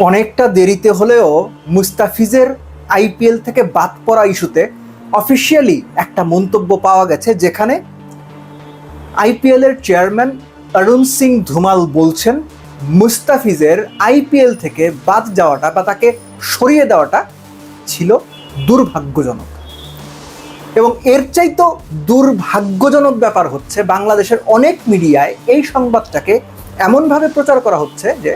অনেকটা দেরিতে হলেও মুস্তাফিজের আইপিএল থেকে বাদ পড়া ইস্যুতে অফিসিয়ালি একটা মন্তব্য পাওয়া গেছে, যেখানে আইপিএলের চেয়ারম্যান অরুণ সিং ধুমাল বলছেন মুস্তাফিজের আইপিএল থেকে বাদ যাওয়াটা বা তাকে সরিয়ে দেওয়াটা ছিল দুর্ভাগ্যজনক। এবং এর চাইতেও দুর্ভাগ্যজনক ব্যাপার হচ্ছে, বাংলাদেশের অনেক মিডিয়ায় এই সংবাদটাকে এমনভাবে প্রচার করা হচ্ছে যে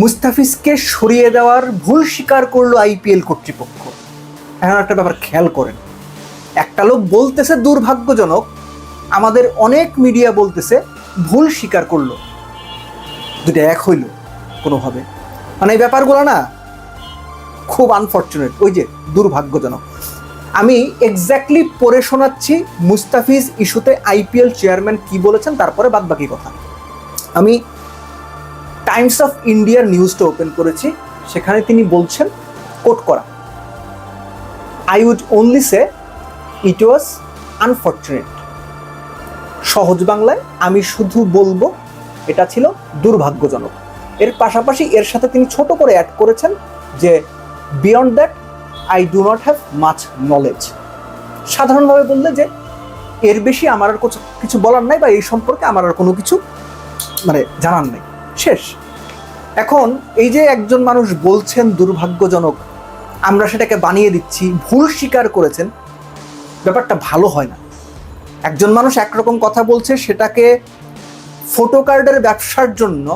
মুস্তাফিজকে সরিয়ে দেওয়ার ভুল স্বীকার করলো আইপিএল কর্তৃপক্ষ। এখন একটা ব্যাপার খেয়াল করেন, একটা লোক বলতেছে দুর্ভাগ্যজনক, আমাদের অনেক মিডিয়া বলতেছে ভুল স্বীকার করলো। দুটো এক হইল কোনোভাবে, মানে এই ব্যাপারগুলো না খুব আনফর্চুনেট, ওই যে দুর্ভাগ্যজনক। আমি এক্স্যাক্টলি পড়ে শোনাচ্ছি মুস্তাফিজ ইস্যুতে আইপিএল চেয়ারম্যান কি বলেছেন, তারপরে বাদ বাকি কথা। আমি টাইমস অফ ইন্ডিয়ার নিউজটা ওপেন করেছি, সেখানে তিনি বলছেন, কোট করা, I would only say it was unfortunate. সহজ বাংলায় আমি শুধু বলবো এটা ছিল দুর্ভাগ্যজনক। এর পাশাপাশি এর সাথে তিনি ছোট করে অ্যাড করেছেন যে beyond that I do not have much knowledge. সাধারণভাবে বললে যে এর বেশি আমার আর কিছু বলার নাই, বা এই সম্পর্কে আমার আর কোনো কিছু জানার নেই, শেষ। এখন এই যে একজন মানুষ বলছেন দুর্ভাগ্যজনক, আমরা সেটাকে বানিয়ে দিচ্ছি, ভুল স্বীকার করেছেন, ব্যাপারটা ভালো হয় না। একজন মানুষ একরকম কথা বলছে, সেটাকে ফটো কার্ডের ব্যবসার জন্য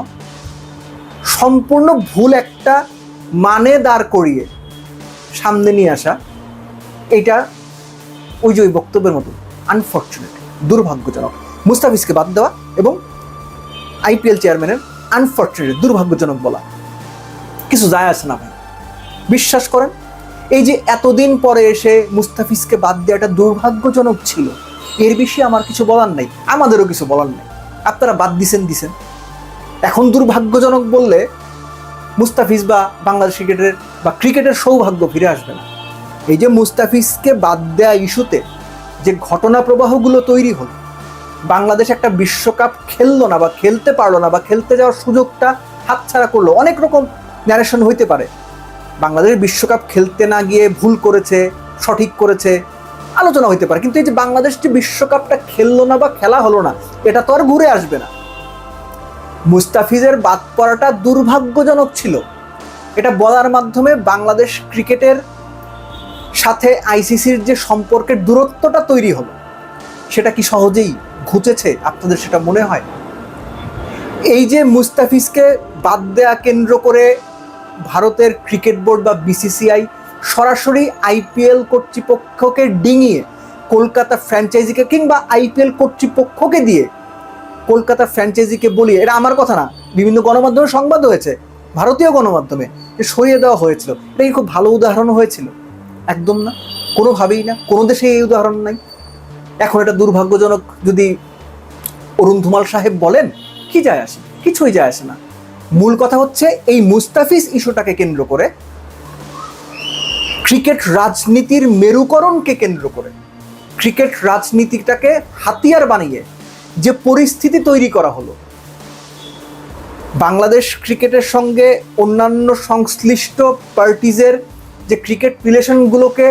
সম্পূর্ণ ভুল একটা মানে দাঁড় করিয়ে সামনে নিয়ে আসা, এটা ওই যে ওই বক্তব্যের মতো আনফর্চুনেট, দুর্ভাগ্যজনক। মুস্তাফিজকে বাদ দেওয়া এবং আইপিএল চেয়ারম্যানের আনফর্চুনেট, দুর্ভাগ্যজনক বলা কিছু যায় আসে না ভাই, বিশ্বাস করেন। এই যে এতদিন পরে এসে মুস্তাফিজকে বাদ দেওয়াটা দুর্ভাগ্যজনক ছিল, এর বেশি আমার কিছু বলার নাই, আমাদেরও কিছু বলার নাই। আপনারা বাদ দিছেন। এখন দুর্ভাগ্যজনক বললে মুস্তাফিজ বা বাংলাদেশ ক্রিকেটের সৌভাগ্য ফিরে আসবে না। এই যে মুস্তাফিজকে বাদ দেওয়া ইস্যুতে যে ঘটনা প্রবাহগুলো তৈরি হলো, বাংলাদেশ একটা বিশ্বকাপ খেললো না বা খেলতে পারলো না বা খেলতে যাওয়ার সুযোগটা হাতছাড়া করলো, অনেক রকম ন্যারেশন হইতে পারে। বাংলাদেশ বিশ্বকাপ খেলতে না গিয়ে ভুল করেছে, সঠিক করেছে, আলোচনা হইতে পারে। কিন্তু এই যে বাংলাদেশ যে বিশ্বকাপটা খেললো না বা খেলা হলো না, এটা তো আর ঘুরে আসবে না। মুস্তাফিজের বাদ পড়াটা দুর্ভাগ্যজনক ছিল, এটা বলার মাধ্যমে বাংলাদেশ ক্রিকেটের সাথে আইসিসির যে সম্পর্কের দূরত্বটা তৈরি হলো, সেটা কি সহজেই ঘুচেছে আপনাদের সেটা মনে হয়? এই যে মুস্তাফিজকে বাদ দেয়া কেন্দ্র করে ভারতের ক্রিকেট বোর্ড বা বিসিসিআই সরাসরি আইপিএল কর্তৃপক্ষকে ডিঙিয়ে কলকাতা ফ্র্যাঞ্চাইজিকে, কিংবা আইপিএল কর্তৃপক্ষকে দিয়ে কলকাতা ফ্র্যাঞ্চাইজিকে বলিয়ে, এটা আমার কথা না, বিভিন্ন গণমাধ্যমে সংবাদ হয়েছে, ভারতীয় গণমাধ্যমে, যে সরিয়ে দেওয়া হয়েছিল, এটা কি খুব ভালো উদাহরণ হয়েছিল? একদম না, কোনোভাবেই না, কোনো দেশে এই উদাহরণ নাই। এখন এটা দুর্ভাগ্যজনক যদি অরুণ ধুমাল সাহেব বলেন, কি যায় আসে? কিছুই যায় আসে না। মূল কথা হচ্ছে এই মুস্তাফিজ ইস্যুটাকে কেন্দ্র করে, ক্রিকেট রাজনীতির মেরুকরণকে কেন্দ্র করে, ক্রিকেট রাজনীতিটাকে হাতিয়ার বানিয়ে যে পরিস্থিতি তৈরি করা হলো, বাংলাদেশ ক্রিকেটের সঙ্গে অন্যান্য সংশ্লিষ্ট পার্টিজের যে ক্রিকেট রিলেশনগুলোকে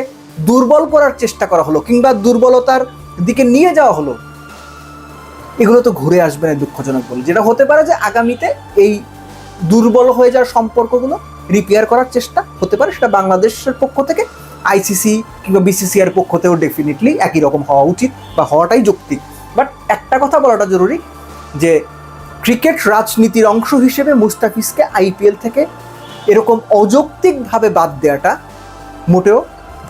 দুর্বল করার চেষ্টা করা হলো, কিংবা দুর্বলতার দিকে নিয়ে যাওয়া হলো, এগুলো তো ঘুরে আসবে না, দুঃখজনক বলে। যেটা হতে পারে যে আগামীতে এই দুর্বল হয়ে যাওয়ার সম্পর্কগুলো রিপেয়ার করার চেষ্টা হতে পারে, সেটা বাংলাদেশের পক্ষ থেকে, আইসিসি কিংবা বিসিসিআর পক্ষ থেকেও ডেফিনেটলি একই রকম হওয়া উচিত বা হওয়াটাই যৌক্তিক। বাট একটা কথা বলাটা জরুরি, যে ক্রিকেট রাজনীতির অংশ হিসেবে মুস্তাফিজকে আইপিএল থেকে এরকম অযৌক্তিকভাবে বাদ দেওয়াটা মোটেও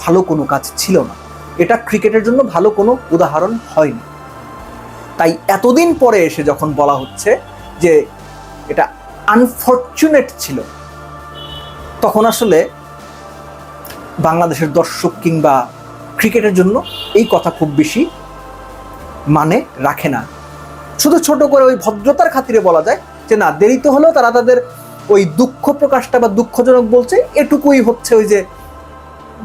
ভালো কোনো কাজ ছিল না। এটা ক্রিকেটের জন্য ভালো কোনো উদাহরণ হয়নি। তাই এতদিন পরে এসে যখন বলা হচ্ছে যে এটা আনফর্চুনেট ছিল, তখন আসলে বাংলাদেশের দর্শক কিংবা ক্রিকেটের জন্য এই কথা খুব বেশি মানে রাখে না। শুধু ছোট করে ওই ভদ্রতার খাতিরে বলা যায় যে না, দেরিতে হলেও তারা তাদের ওই দুঃখ প্রকাশটা বা দুঃখজনক বলছে, এটুকুই হচ্ছে ওই যে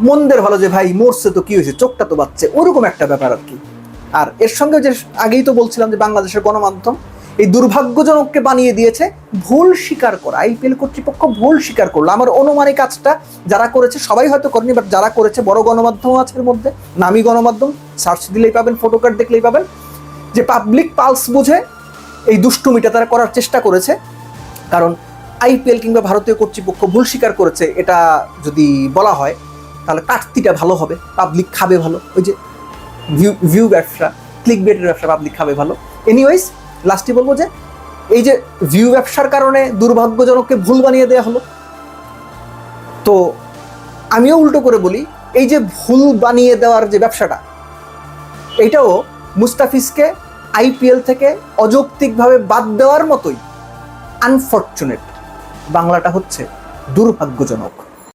মন্দের ভালো, যে ভাই মরছে তো কি হয়েছে, চোখটা তো বাচ্চে, ওরকম একটা ব্যাপার আর কি। আর এর সঙ্গে যে আগেই তো বলছিলাম যে বাংলাদেশের গণমাধ্যম এই দুর্ভাগ্যজনককে বানিয়ে দিয়েছে ভুল স্বীকার করা। আইপিএল কর্তৃপক্ষ ভুল স্বীকার করলো। আমার অনুমানে কাজটা যারা করেছে সবাই হয়তো করেনি, বাট যারা করেছে বড় গণমাধ্যম আছে এর মধ্যে, নামী গণমাধ্যম, সার্চ দিলেই পাবেন, ফটো কার্ড দেখলেই পাবেন, যে পাবলিক পালস বুঝে এই দুষ্টুমিটা তারা করার চেষ্টা করেছে। কারণ আইপিএল কিংবা ভারতীয় কর্তৃপক্ষ ভুল স্বীকার করেছে এটা যদি বলা হয় তাহলে কাটতিটা ভালো হবে, পাবলিক খাবে ভালো, ওই যে ভিউ ব্যবসা, ক্লিক বেটের ব্যবসা, পাবলিক খাবে ভালো। এনিওয়েজ লাস্টে বলবো যে এই যে ভিউ ব্যবসার কারণে দুর্ভাগ্যজনককে ভুল বানিয়ে দেওয়া হলো, তো আমিও উল্টো করে বলি এই যে ভুল বানিয়ে দেওয়ার যে ব্যবসাটা, এইটাও মুস্তাফিজকে আইপিএল থেকে অযৌক্তিকভাবে বাদ দেওয়ার মতোই আনফরচুনেট। বাংলাটা হচ্ছে দুর্ভাগ্যজনক।